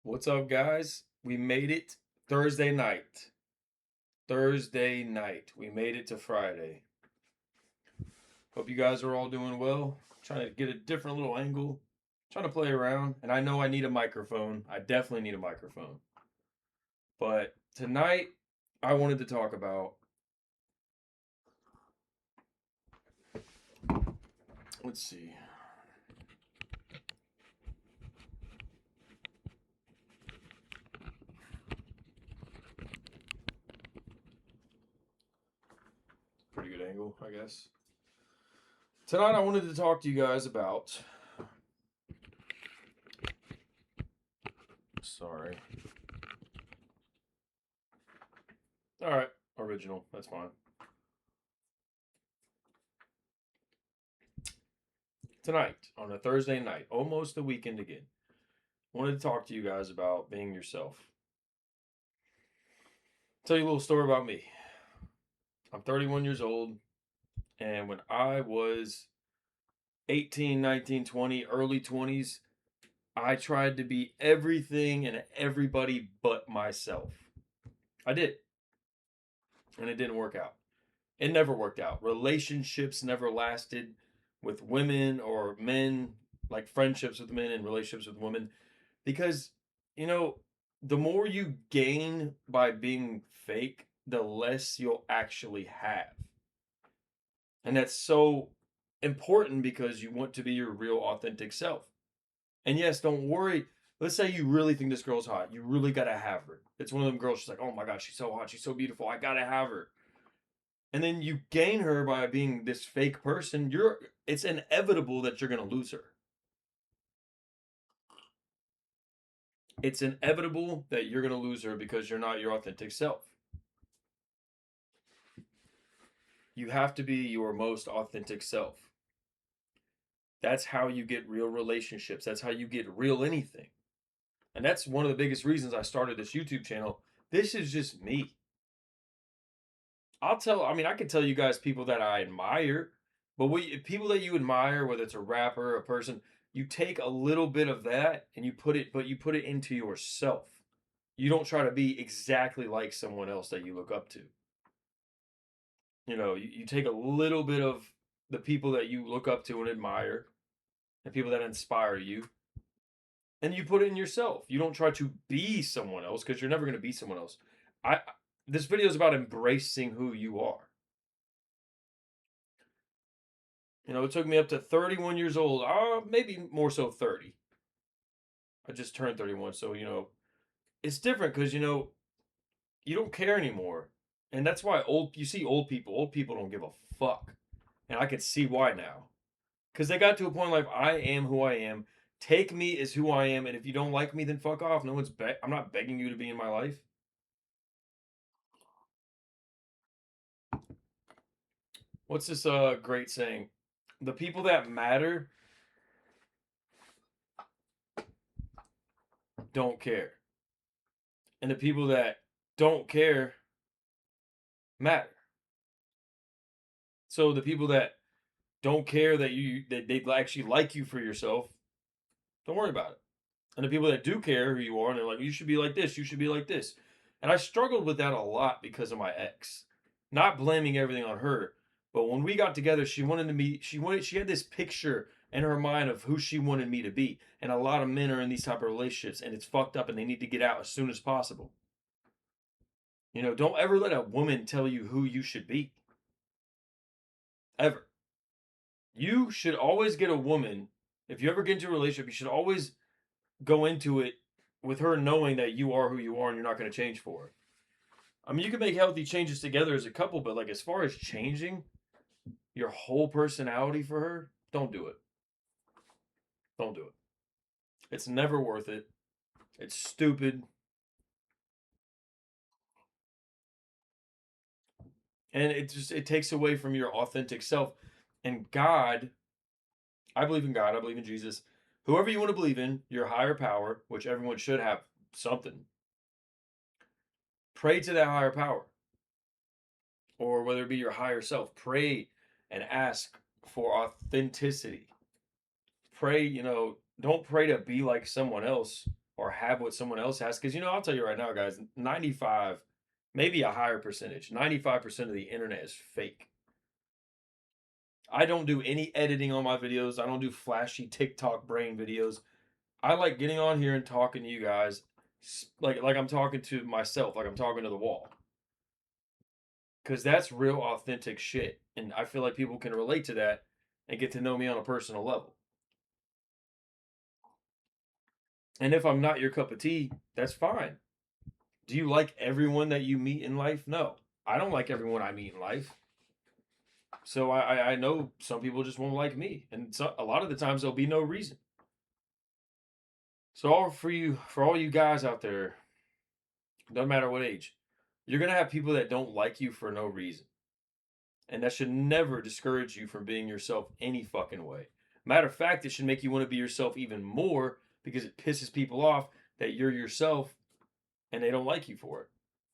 What's up, guys? We made it Thursday night. Thursday night. We made it to Friday. Hope you guys are all doing well. Trying to get a different little angle. Trying to play around. And I know I need a microphone. I definitely need a microphone. But tonight, I wanted to talk about. Let's see. Pretty good angle, I guess. Tonight, I wanted to talk to you guys about. Sorry. All right. Original. That's fine. Tonight, on a Thursday night, almost the weekend again, wanted to talk to you guys about being yourself. Tell you a little story about me. I'm 31 years old, and when I was 18, 19, 20, early 20s, I tried to be everything and everybody but myself. I did, and it didn't work out. It never worked out. Relationships never lasted with women or men, like friendships with men and relationships with women, because, you know, the more you gain by being fake, the less you'll actually have. And that's so important because you want to be your real authentic self. And yes, don't worry. Let's say you really think this girl's hot. You really got to have her. It's one of them girls, she's like, oh my gosh, she's so hot. She's so beautiful. I got to have her. And then you gain her by being this fake person. It's inevitable that you're going to lose her. It's inevitable that you're going to lose her because you're not your authentic self. You have to be your most authentic self. That's how you get real relationships. That's how you get real anything. And that's one of the biggest reasons I started this YouTube channel. This is just me. I can tell you guys people that I admire, but people that you admire, whether it's a rapper, a person, you take a little bit of that and you put it into yourself. You don't try to be exactly like someone else that you look up to. You take a little bit of the people that you look up to and admire and people that inspire you, and you put it in yourself. You don't try to be someone else because you're never going to be someone else. I This video is about embracing who you are. It took me up to 31 years old, maybe more so 30. I just turned 31, so it's different because you don't care anymore, and that's why you see old people. Old people don't give a fuck, and I can see why now, because they got to a point like I am who I am. Take me as who I am, and if you don't like me, then fuck off. I'm not begging you to be in my life. What's this great saying? The people that matter don't care. And the people that don't care matter. So the people that don't care that they actually like you for yourself, don't worry about it. And the people that do care who you are, and they're like, you should be like this, you should be like this. And I struggled with that a lot because of my ex. Not blaming everything on her, but when we got together, she had this picture in her mind of who she wanted me to be. And a lot of men are in these type of relationships, and it's fucked up, and they need to get out as soon as possible. Don't ever let a woman tell you who you should be. Ever. You should always get a woman. If you ever get into a relationship, you should always go into it with her knowing that you are who you are and you're not going to change for her. I mean, you can make healthy changes together as a couple, but like as far as changing your whole personality for her, don't do it. Don't do it. It's never worth it. It's stupid. And it takes away from your authentic self. And God, I believe in God, I believe in Jesus. Whoever you want to believe in, your higher power, which everyone should have something, pray to that higher power. Or whether it be your higher self, pray and ask for authenticity. Pray, don't pray to be like someone else or have what someone else has. Because, I'll tell you right now, guys, 95, maybe a higher percentage, 95% of the internet is fake. I don't do any editing on my videos. I don't do flashy TikTok brain videos. I like getting on here and talking to you guys like I'm talking to myself, like I'm talking to the wall. Because that's real authentic shit. And I feel like people can relate to that and get to know me on a personal level. And if I'm not your cup of tea, that's fine. Do you like everyone that you meet in life? No. I don't like everyone I meet in life. So I know some people just won't like me. And so, a lot of the times there'll be no reason. So for all you guys out there, doesn't matter what age, you're gonna have people that don't like you for no reason. And that should never discourage you from being yourself any fucking way. Matter of fact, it should make you want to be yourself even more because it pisses people off that you're yourself and they don't like you for it.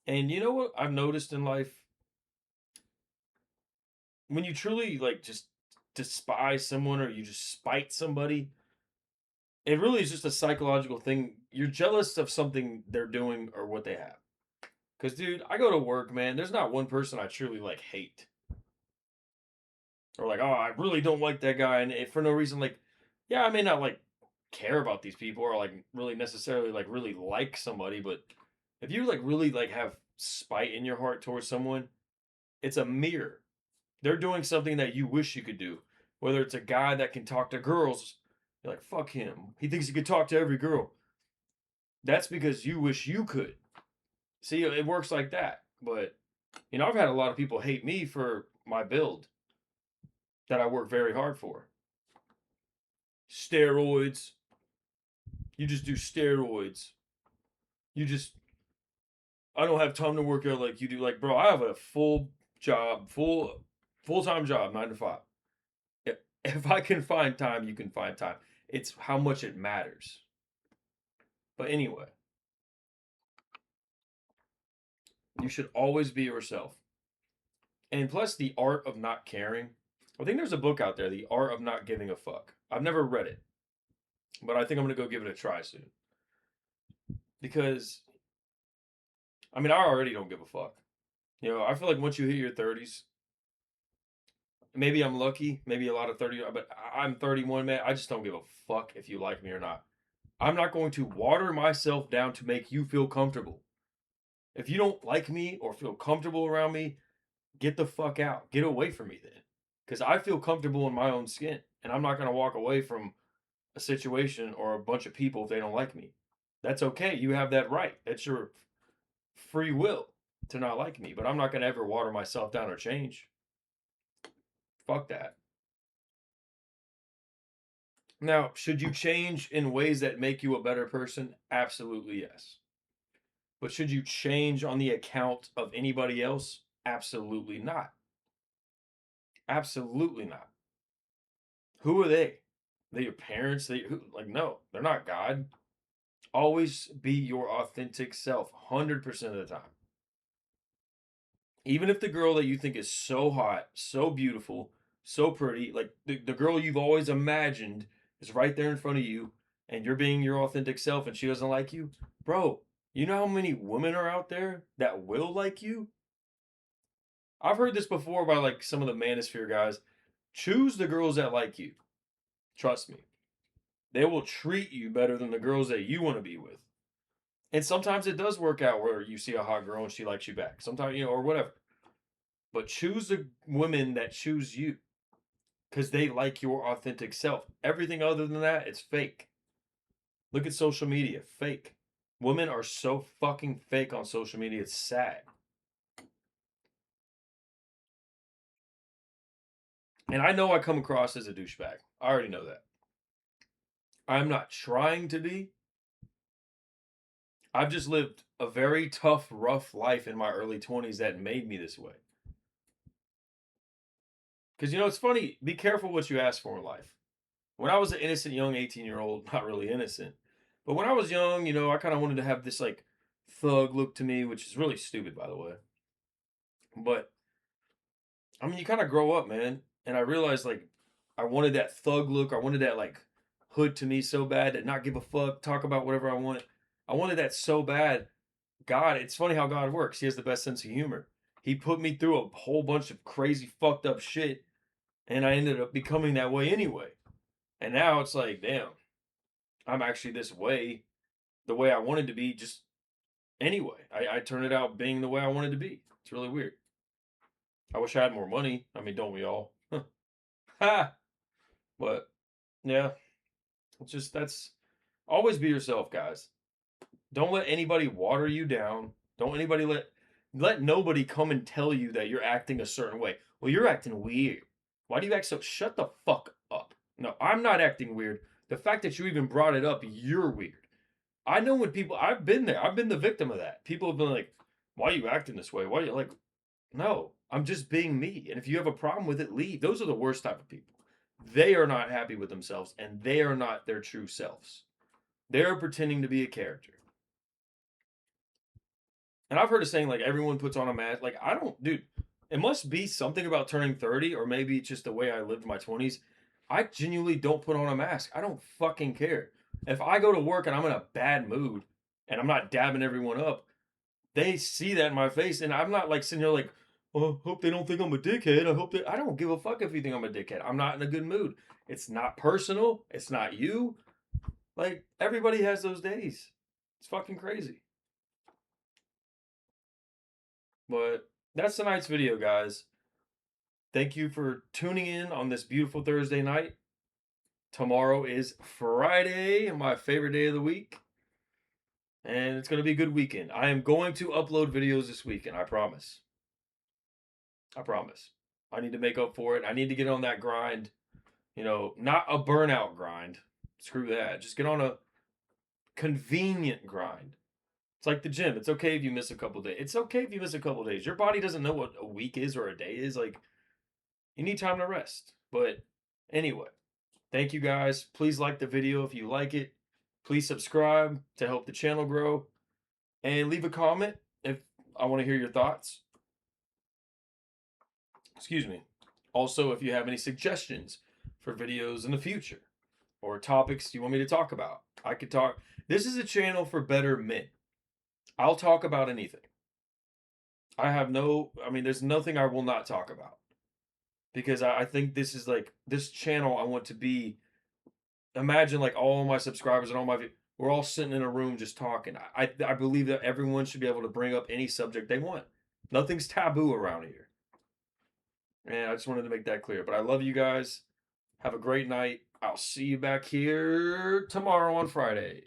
And you know what I've noticed in life? When you truly like just despise someone or you just spite somebody, it really is just a psychological thing. You're jealous of something they're doing or what they have. Because, dude, I go to work, man. There's not one person I truly like hate. Or like, oh, I really don't like that guy. And for no reason, like, yeah, I may not like care about these people or like really necessarily like really like somebody. But if you like really like have spite in your heart towards someone, it's a mirror. They're doing something that you wish you could do. Whether it's a guy that can talk to girls, you're like, fuck him. He thinks he could talk to every girl. That's because you wish you could. See, it works like that. But, I've had a lot of people hate me for my build that I work very hard for. Steroids. You just do steroids. I don't have time to work out like you do. Like, bro, I have a full job, full-time job, 9 to 5. If I can find time, you can find time. It's how much it matters. But anyway, you should always be yourself. And plus, the art of not caring. I think there's a book out there, The Art of Not Giving a Fuck. I've never read it, but I think I'm going to go give it a try soon. Because, I already don't give a fuck. I feel like once you hit your 30s, maybe I'm lucky, maybe a lot of 30, but I'm 31, man. I just don't give a fuck if you like me or not. I'm not going to water myself down to make you feel comfortable. If you don't like me or feel comfortable around me, get the fuck out. Get away from me then. Because I feel comfortable in my own skin. And I'm not going to walk away from a situation or a bunch of people if they don't like me. That's okay. You have that right. That's your free will to not like me. But I'm not going to ever water myself down or change. Fuck that. Now, should you change in ways that make you a better person? Absolutely yes. But should you change on the account of anybody else? Absolutely not. Absolutely not. Who are they? They your parents? No, they're not God. Always be your authentic self 100% of the time. Even if the girl that you think is so hot, so beautiful, so pretty, like the girl you've always imagined is right there in front of you and you're being your authentic self and she doesn't like you, bro, you know how many women are out there that will like you? I've heard this before by like some of the manosphere guys. Choose the girls that like you. Trust me. They will treat you better than the girls that you want to be with. And sometimes it does work out where you see a hot girl and she likes you back. Sometimes, or whatever. But choose the women that choose you because they like your authentic self. Everything other than that, it's fake. Look at social media. Fake. Women are so fucking fake on social media. It's sad. And I know I come across as a douchebag. I already know that. I'm not trying to be. I've just lived a very tough, rough life in my early 20s that made me this way. Because, it's funny. Be careful what you ask for in life. When I was an innocent young 18-year-old, not really innocent, but when I was young, I kind of wanted to have this like thug look to me, which is really stupid, by the way. But, you kind of grow up, man. And I realized like I wanted that thug look. I wanted that like hood to me so bad that not give a fuck, talk about whatever I want. I wanted that so bad. God, it's funny how God works. He has the best sense of humor. He put me through a whole bunch of crazy, fucked up shit, and I ended up becoming that way anyway. And now it's like, damn, I'm actually this way, the way I wanted to be, just anyway. I turned it out being the way I wanted to be. It's really weird. I wish I had more money. I mean, don't we all? Ha! But yeah, it's just that's always be yourself, guys. Don't let anybody water you down. Don't anybody let nobody come and tell you that you're acting a certain way. Well, you're acting weird. Why do you act so? Shut the fuck up. No, I'm not acting weird. The fact that you even brought it up, you're weird. I know when people, I've been there. I've been the victim of that. People have been like, why are you acting this way? Why are you like, no, I'm just being me. And if you have a problem with it, leave. Those are the worst type of people. They are not happy with themselves and they are not their true selves. They're pretending to be a character. And I've heard a saying like everyone puts on a mask. Like, I don't, dude, it must be something about turning 30, or maybe it's just the way I lived my 20s. I genuinely don't put on a mask. I don't fucking care. If I go to work and I'm in a bad mood and I'm not dabbing everyone up, they see that in my face, and I'm not like sitting here like, oh, hope they don't think I'm a dickhead. I don't give a fuck if you think I'm a dickhead. I'm not in a good mood. It's not personal. It's not you. Like, everybody has those days. It's fucking crazy. But that's tonight's video, guys. Thank you for tuning in on this beautiful Thursday night. Tomorrow is Friday, my favorite day of the week. And it's going to be a good weekend. I am going to upload videos this weekend, I promise. I promise. I need to make up for it. I need to get on that grind. You know, not a burnout grind. Screw that. Just get on a convenient grind. It's like the gym. It's okay if you miss a couple days. It's okay if you miss a couple days. Your body doesn't know what a week is or a day is. Like, you need time to rest. But anyway, thank you guys. Please like the video if you like it. Please subscribe to help the channel grow. And leave a comment if I want to hear your thoughts. Excuse me. Also, if you have any suggestions for videos in the future or topics you want me to talk about, I could talk. This is a channel for better men. I'll talk about anything. There's nothing I will not talk about because I think this is like this channel I want to be. Imagine like all my subscribers and we're all sitting in a room just talking. I believe that everyone should be able to bring up any subject they want. Nothing's taboo around here. And I just wanted to make that clear. But I love you guys. Have a great night. I'll see you back here tomorrow on Friday.